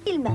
film.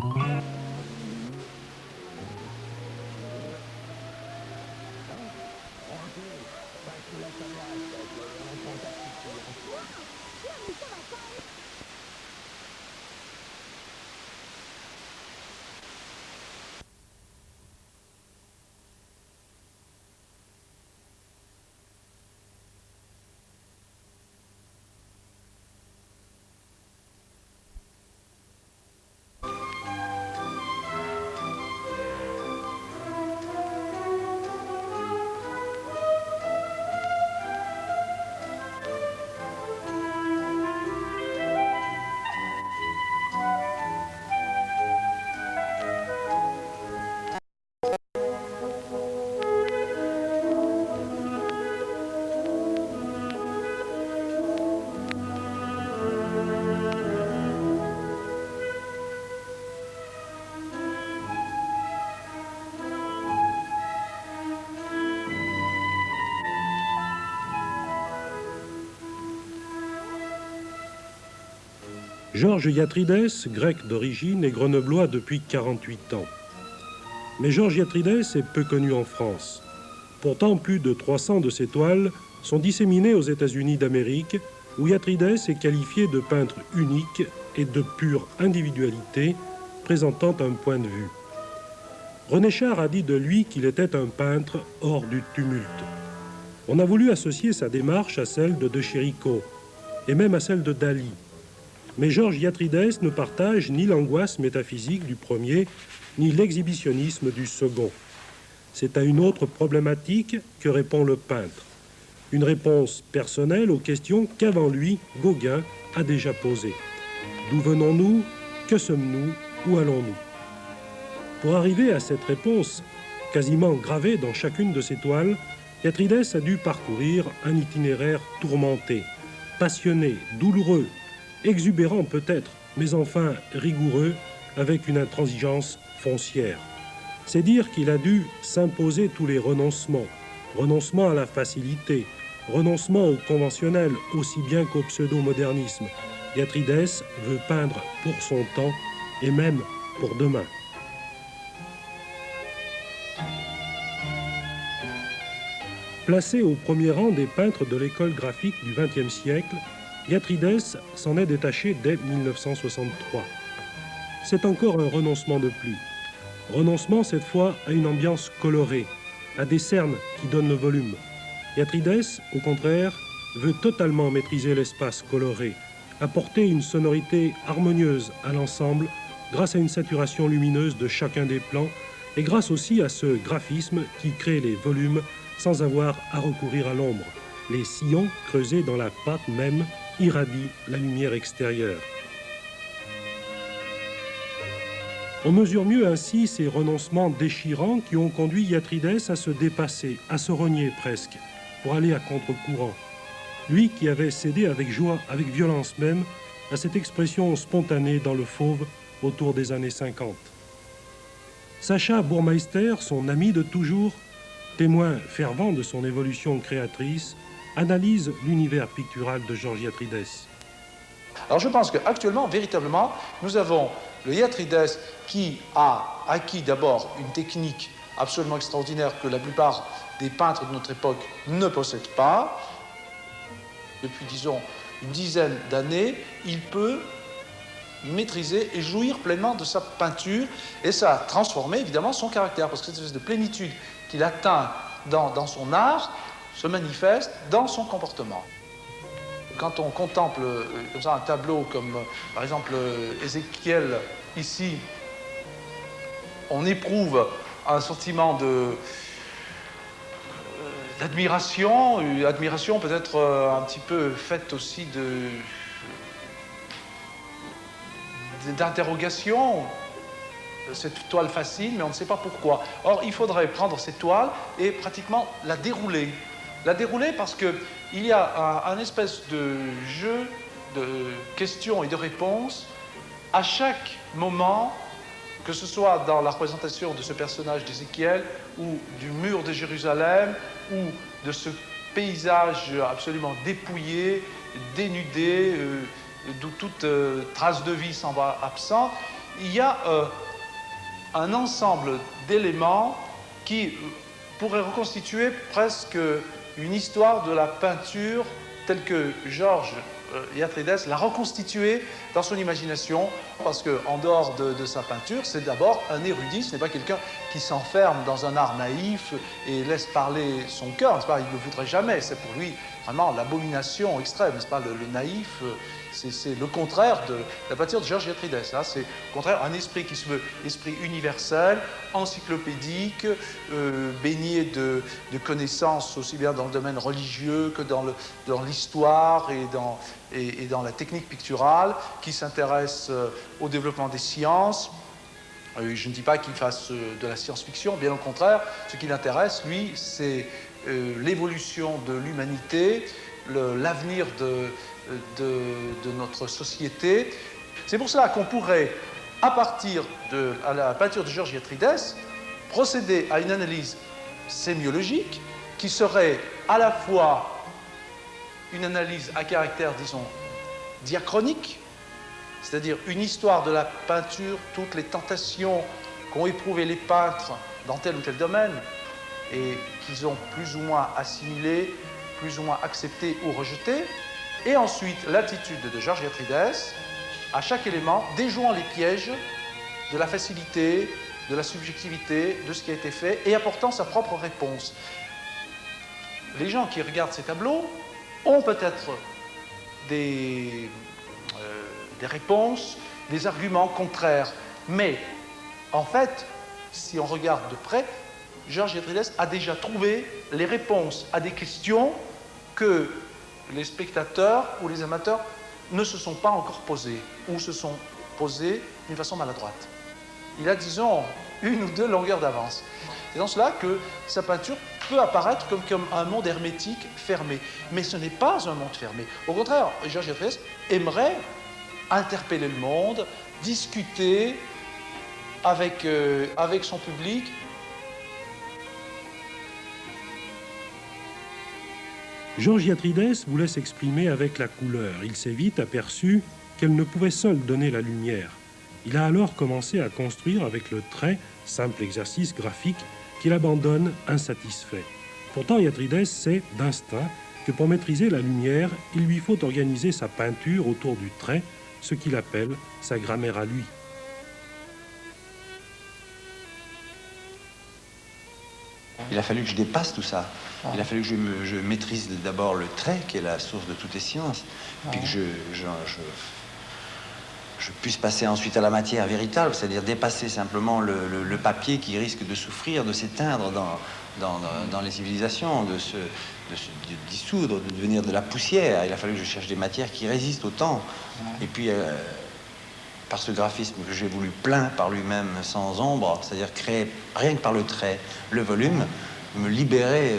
Georges Yatrides, grec d'origine, est grenoblois depuis 48 ans. Mais Georges Yatrides est peu connu en France. Pourtant, plus de 300 de ses toiles sont disséminées aux États-Unis d'Amérique, où Yatrides est qualifié de peintre unique et de pure individualité, présentant un point de vue. René Char a dit de lui qu'il était un peintre hors du tumulte. On a voulu associer sa démarche à celle de Chirico, et même à celle de Dali. Mais Georges Yatrides ne partage ni l'angoisse métaphysique du premier, ni l'exhibitionnisme du second. C'est à une autre problématique que répond le peintre. Une réponse personnelle aux questions qu'avant lui, Gauguin a déjà posées. D'où venons-nous? Que sommes-nous? Où allons-nous? Pour arriver à cette réponse, quasiment gravée dans chacune de ses toiles, Yatrides a dû parcourir un itinéraire tourmenté, passionné, douloureux, exubérant peut-être, mais enfin rigoureux, avec une intransigeance foncière. C'est dire qu'il a dû s'imposer tous les renoncements. Renoncement à la facilité, renoncement au conventionnel aussi bien qu'au pseudo-modernisme. Yatrides veut peindre pour son temps et même pour demain. Placé au premier rang des peintres de l'école graphique du XXe siècle, Yatrides s'en est détaché dès 1963. C'est encore un renoncement de plus. Renoncement cette fois à une ambiance colorée, à des cernes qui donnent le volume. Yatrides, au contraire, veut totalement maîtriser l'espace coloré, apporter une sonorité harmonieuse à l'ensemble grâce à une saturation lumineuse de chacun des plans et grâce aussi à ce graphisme qui crée les volumes sans avoir à recourir à l'ombre. Les sillons creusés dans la pâte même irradient la lumière extérieure. On mesure mieux ainsi ces renoncements déchirants qui ont conduit Yatrides à se dépasser, à se renier presque, pour aller à contre-courant. Lui qui avait cédé avec joie, avec violence même, à cette expression spontanée dans le fauve autour des années 50. Sacha Burmeister, son ami de toujours, témoin fervent de son évolution créatrice, analyse l'univers pictural de Georges Yatrides. Alors je pense qu'actuellement, véritablement, nous avons le Yatrides qui a acquis d'abord une technique absolument extraordinaire que la plupart des peintres de notre époque ne possèdent pas. Depuis, disons, une dizaine d'années, il peut maîtriser et jouir pleinement de sa peinture et ça a transformé évidemment son caractère parce que cette espèce de plénitude qu'il atteint dans son art se manifeste dans son comportement. Quand on contemple comme ça un tableau comme par exemple Ézéchiel ici, on éprouve un sentiment d'admiration, une admiration peut-être un petit peu faite aussi d'interrogation. Cette toile fascine, mais on ne sait pas pourquoi. Or, il faudrait prendre cette toile et pratiquement la dérouler. La dérouler parce qu'il y a un espèce de jeu de questions et de réponses à chaque moment, que ce soit dans la représentation de ce personnage d'Ézéchiel ou du mur de Jérusalem ou de ce paysage absolument dépouillé, dénudé, d'où toute trace de vie s'en va absente. il y a un ensemble d'éléments qui pourraient reconstituer presque une histoire de la peinture telle que Georges Yatrides l'a reconstituée dans son imagination, parce qu'en dehors de sa peinture, c'est d'abord un érudit, ce n'est pas quelqu'un qui s'enferme dans un art naïf et laisse parler son cœur, n'est-ce pas? Il ne le voudrait jamais, c'est pour lui vraiment l'abomination extrême, n'est-ce pas? Le naïf, c'est le contraire de la peinture de Georges Yatrides. Hein. C'est au contraire un esprit qui se veut esprit universel, encyclopédique, baigné de connaissances aussi bien dans le domaine religieux que dans l'histoire et dans la technique picturale, qui s'intéresse au développement des sciences. Je ne dis pas qu'il fasse de la science-fiction, bien au contraire. Ce qui l'intéresse, lui, c'est l'évolution de l'humanité, l'avenir de notre société. C'est pour cela qu'on pourrait, à partir de la peinture de Georges Yatrides, procéder à une analyse sémiologique qui serait à la fois une analyse à caractère, disons, diachronique, c'est-à-dire une histoire de la peinture, toutes les tentations qu'ont éprouvées les peintres dans tel ou tel domaine et qu'ils ont plus ou moins assimilé, plus ou moins accepté ou rejeté, et ensuite l'attitude de Georges Yatrides à chaque élément, déjouant les pièges de la facilité, de la subjectivité, de ce qui a été fait, et apportant sa propre réponse. Les gens qui regardent ces tableaux ont peut-être des réponses, des arguments contraires, mais en fait, si on regarde de près, Georges Yatrides a déjà trouvé les réponses à des questions que les spectateurs ou les amateurs ne se sont pas encore posées, ou se sont posées d'une façon maladroite. Il a, disons, une ou deux longueurs d'avance. C'est dans cela que sa peinture peut apparaître comme un monde hermétique, fermé. Mais ce n'est pas un monde fermé. Au contraire, Georges Yatrides aimerait interpeller le monde, discuter avec son public. Georges Yatrides voulait s'exprimer avec la couleur. Il s'est vite aperçu qu'elle ne pouvait seule donner la lumière. Il a alors commencé à construire avec le trait, simple exercice graphique, qu'il abandonne insatisfait. Pourtant, Yatrides sait d'instinct que pour maîtriser la lumière, il lui faut organiser sa peinture autour du trait, ce qu'il appelle sa grammaire à lui. Il a fallu que je dépasse tout ça. Il a fallu que je maîtrise d'abord le trait, qui est la source de toutes les sciences, puis que je puisse passer ensuite à la matière véritable, c'est-à-dire dépasser simplement le papier qui risque de souffrir, de s'éteindre dans les civilisations, de se dissoudre, de devenir de la poussière. Il a fallu que je cherche des matières qui résistent au temps. Et puis, par ce graphisme que j'ai voulu plein par lui-même, sans ombre, c'est-à-dire créer, rien que par le trait, le volume, me libérer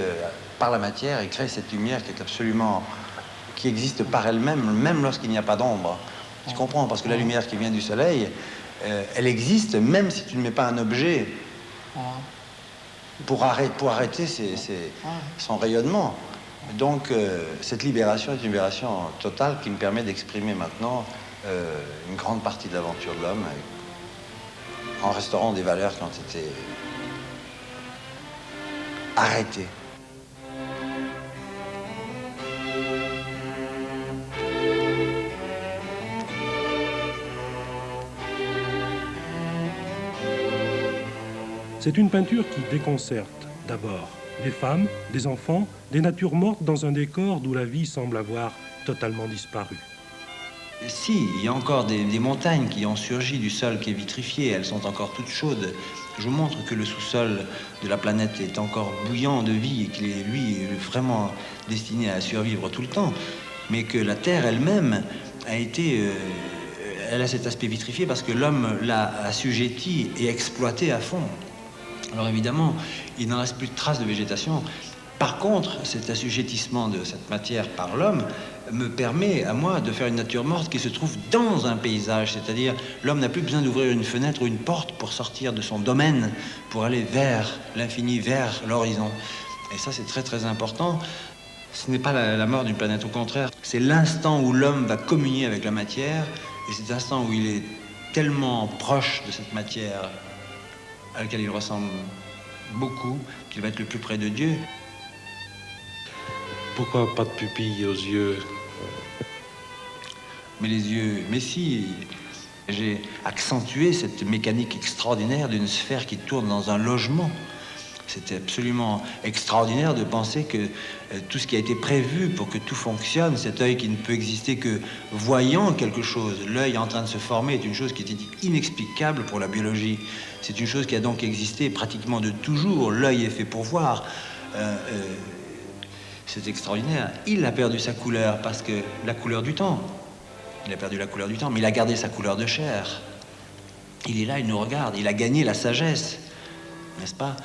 par la matière et créer cette lumière qui existe par elle-même, même lorsqu'il n'y a pas d'ombre. Tu comprends? Parce que la lumière qui vient du soleil, elle existe même si tu ne mets pas un objet pour arrêter son rayonnement. Donc, cette libération est une libération totale qui me permet d'exprimer maintenant une grande partie de l'aventure de l'homme en restaurant des valeurs qui ont été arrêtées. C'est une peinture qui déconcerte, d'abord, des femmes, des enfants, des natures mortes dans un décor d'où la vie semble avoir totalement disparu. Si, il y a encore des montagnes qui ont surgi du sol qui est vitrifié, elles sont encore toutes chaudes. Je montre que le sous-sol de la planète est encore bouillant de vie et qu'il est, lui, vraiment destiné à survivre tout le temps, mais que la Terre elle-même a été... elle a cet aspect vitrifié parce que l'homme l'a assujetti et exploité à fond. Alors évidemment, il n'en reste plus de traces de végétation. Par contre, cet assujettissement de cette matière par l'homme me permet à moi de faire une nature morte qui se trouve dans un paysage, c'est-à-dire l'homme n'a plus besoin d'ouvrir une fenêtre ou une porte pour sortir de son domaine, pour aller vers l'infini, vers l'horizon. Et ça, c'est très très important. Ce n'est pas la mort d'une planète, au contraire, c'est l'instant où l'homme va communier avec la matière, et c'est l'instant où il est tellement proche de cette matière à laquelle il ressemble beaucoup qu'il va être le plus près de Dieu. Pourquoi pas de pupille aux yeux? Mais les yeux, mais si, j'ai accentué cette mécanique extraordinaire d'une sphère qui tourne dans un logement. C'était absolument extraordinaire de penser que tout ce qui a été prévu pour que tout fonctionne, cet œil qui ne peut exister que voyant quelque chose, l'œil en train de se former est une chose qui était inexplicable pour la biologie. C'est une chose qui a donc existé pratiquement de toujours. L'œil est fait pour voir. C'est extraordinaire. Il a perdu sa couleur parce que la couleur du temps. Il a perdu la couleur du temps, mais il a gardé sa couleur de chair. Il est là, il nous regarde. Il a gagné la sagesse, n'est-ce pas?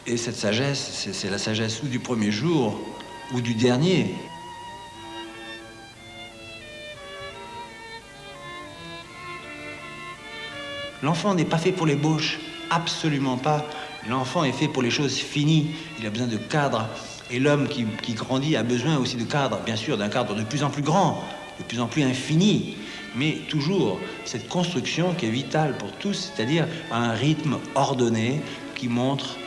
Et cette sagesse, c'est la sagesse ou du premier jour ou du dernier. L'enfant n'est pas fait pour les bauches, absolument pas. L'enfant est fait pour les choses finies. Il a besoin de cadre. Et l'homme qui grandit a besoin aussi de cadre, bien sûr, d'un cadre de plus en plus grand, de plus en plus infini. Mais toujours cette construction qui est vitale pour tous, c'est-à-dire un rythme ordonné qui montre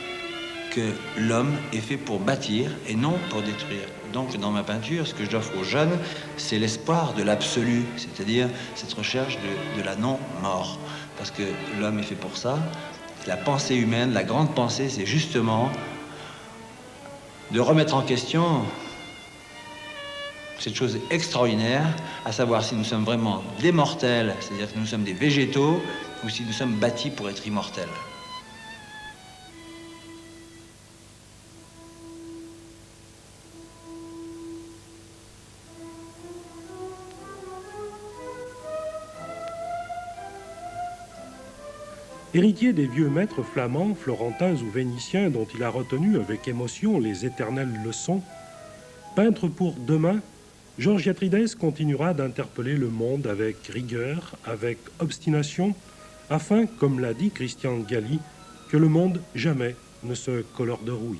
que l'homme est fait pour bâtir et non pour détruire. Donc dans ma peinture, ce que j'offre aux jeunes, c'est l'espoir de l'absolu, c'est-à-dire cette recherche de la non-mort. Parce que l'homme est fait pour ça. La pensée humaine, la grande pensée, c'est justement de remettre en question cette chose extraordinaire, à savoir si nous sommes vraiment des mortels, c'est-à-dire que nous sommes des végétaux, ou si nous sommes bâtis pour être immortels. Héritier des vieux maîtres flamands, florentins ou vénitiens dont il a retenu avec émotion les éternelles leçons, peintre pour demain, Georges Yatrides continuera d'interpeller le monde avec rigueur, avec obstination, afin, comme l'a dit Christian Galli, que le monde jamais ne se colore de rouille.